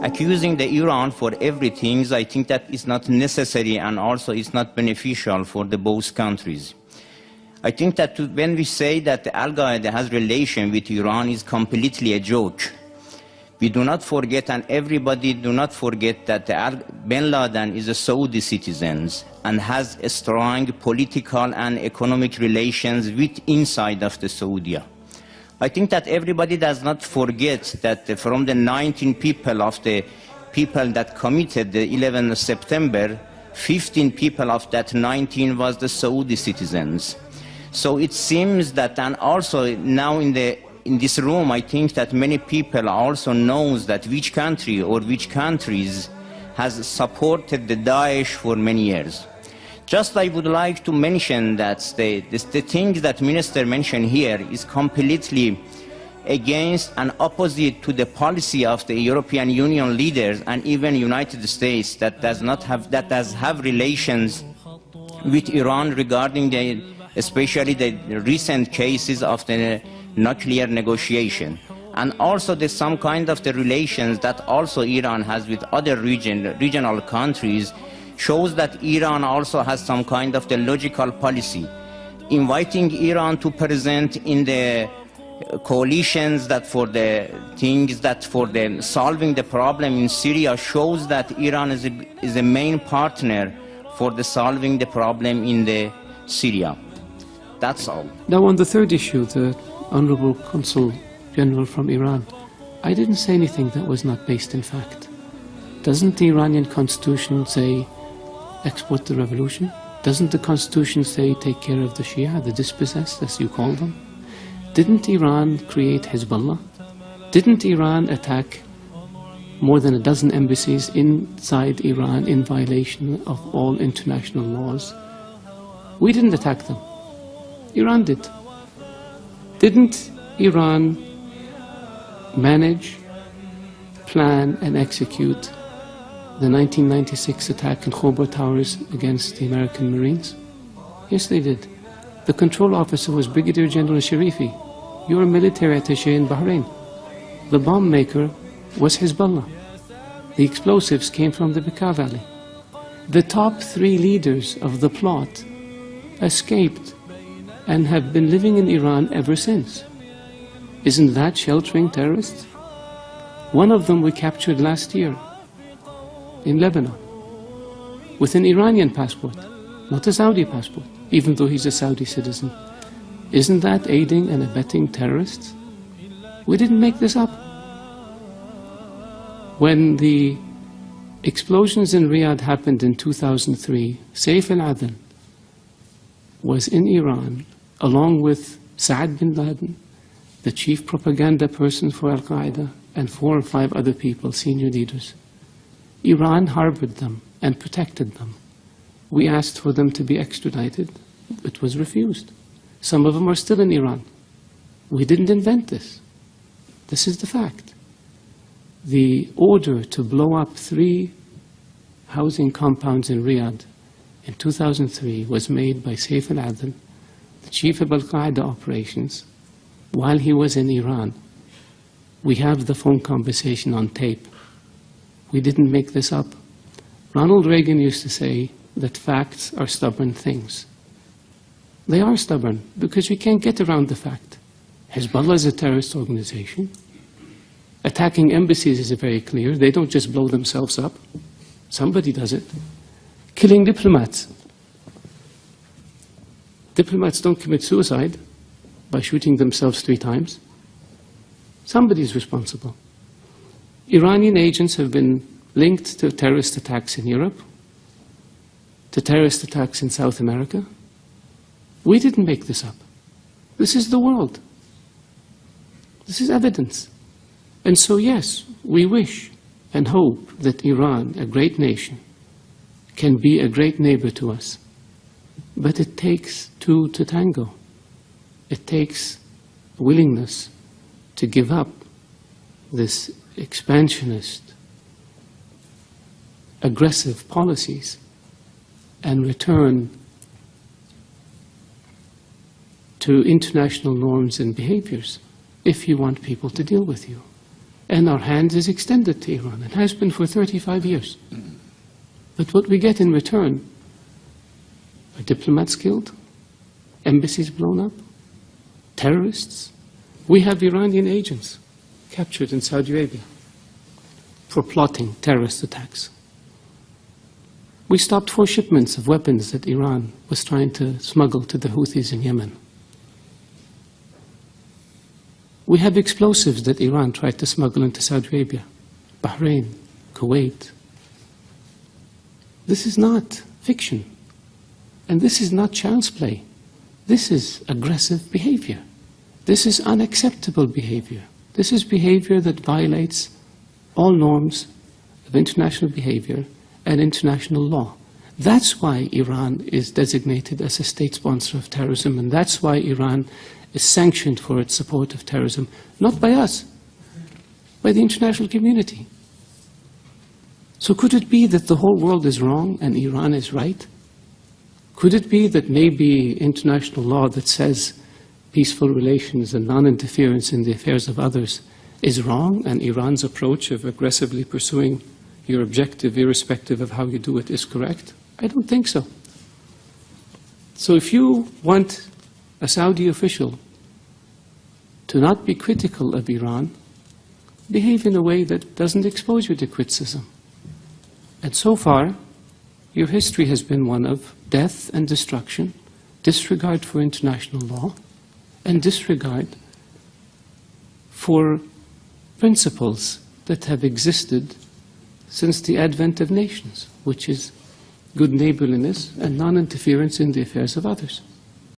accusing the Iran for everything, I think that is not necessary and also is not beneficial for the both countries. I think that when we say that Al-Qaeda has relation with Iran is completely a joke. We do not forget, and everybody do not forget, that bin Laden is a Saudi citizen and has a strong political and economic relations with inside of the Saudi. I think that everybody does not forget that from the 19 people of the people that committed the 11th September, 15 people of that 19 was the Saudi citizens. So it seems that, and also now in this room, I think that many people also knows that which country or which countries has supported the Daesh for many years. Just I would like to mention that the thing that Minister mentioned here is completely against and opposite to the policy of the European Union leaders and even United States that does have relations with Iran regarding especially the recent cases of the nuclear negotiation. And also there's some kind of the relations that also Iran has with other regional countries shows that Iran also has some kind of the logical policy. Inviting Iran to present in the coalitions that for the things that for the solving the problem in Syria shows that Iran is a main partner for the solving the problem in the Syria. That's all. Now on the third issue, the Honorable Consul General from Iran, I didn't say anything that was not based in fact. Doesn't the Iranian constitution say export the revolution? Doesn't the constitution say take care of the Shia, the dispossessed, as you call them? Didn't Iran create Hezbollah? Didn't Iran attack more than a dozen embassies inside Iran in violation of all international laws? We didn't attack them. Iran did. Didn't Iran manage, plan, and execute the 1996 attack in Khobar Towers against the American Marines? Yes, they did. The control officer was Brigadier General Sharifi. You're a military attaché in Bahrain. The bomb maker was Hezbollah. The explosives came from the Bekaa Valley. The top 3 leaders of the plot escaped and have been living in Iran ever since. Isn't that sheltering terrorists? One of them we captured last year in Lebanon with an Iranian passport, not a Saudi passport, even though he's a Saudi citizen. Isn't that aiding and abetting terrorists? We didn't make this up. When the explosions in Riyadh happened in 2003, Saif al-Adl was in Iran along with Saad bin Laden, the chief propaganda person for Al-Qaeda, and 4 or 5 other people, senior leaders. Iran harbored them and protected them. We asked for them to be extradited. It was refused. Some of them are still in Iran. We didn't invent this. This is the fact. The order to blow up 3 housing compounds in Riyadh in 2003 was made by Saif al-Adl, the chief of Al-Qaeda operations, while he was in Iran. We have the phone conversation on tape. We didn't make this up. Ronald Reagan used to say that facts are stubborn things. They are stubborn because we can't get around the fact. Hezbollah is a terrorist organization. Attacking embassies is very clear. They don't just blow themselves up. Somebody does it. Killing diplomats. Diplomats don't commit suicide by shooting themselves 3 times. Somebody is responsible. Iranian agents have been linked to terrorist attacks in Europe, to terrorist attacks in South America. We didn't make this up. This is the world. This is evidence. And so, yes, we wish and hope that Iran, a great nation, can be a great neighbor to us. But it takes 2 to tango. It takes willingness to give up this expansionist, aggressive policies and return to international norms and behaviors if you want people to deal with you. And our hand is extended to Iran, and has been for 35 years. But what we get in return are diplomats killed, embassies blown up, terrorists. We have Iranian agents captured in Saudi Arabia for plotting terrorist attacks. We stopped 4 shipments of weapons that Iran was trying to smuggle to the Houthis in Yemen. We have explosives that Iran tried to smuggle into Saudi Arabia, Bahrain, Kuwait. This is not fiction. And this is not child's play. This is aggressive behavior. This is unacceptable behavior. This is behavior that violates all norms of international behavior and international law. That's why Iran is designated as a state sponsor of terrorism, and that's why Iran is sanctioned for its support of terrorism, not by us, by the international community. So could it be that the whole world is wrong and Iran is right? Could it be that maybe international law that says peaceful relations and non-interference in the affairs of others is wrong, and Iran's approach of aggressively pursuing your objective, irrespective of how you do it, is correct? I don't think so. So if you want a Saudi official to not be critical of Iran, behave in a way that doesn't expose you to criticism. And so far, your history has been one of death and destruction, disregard for international law, and disregard for principles that have existed since the advent of nations, which is good neighborliness and non-interference in the affairs of others.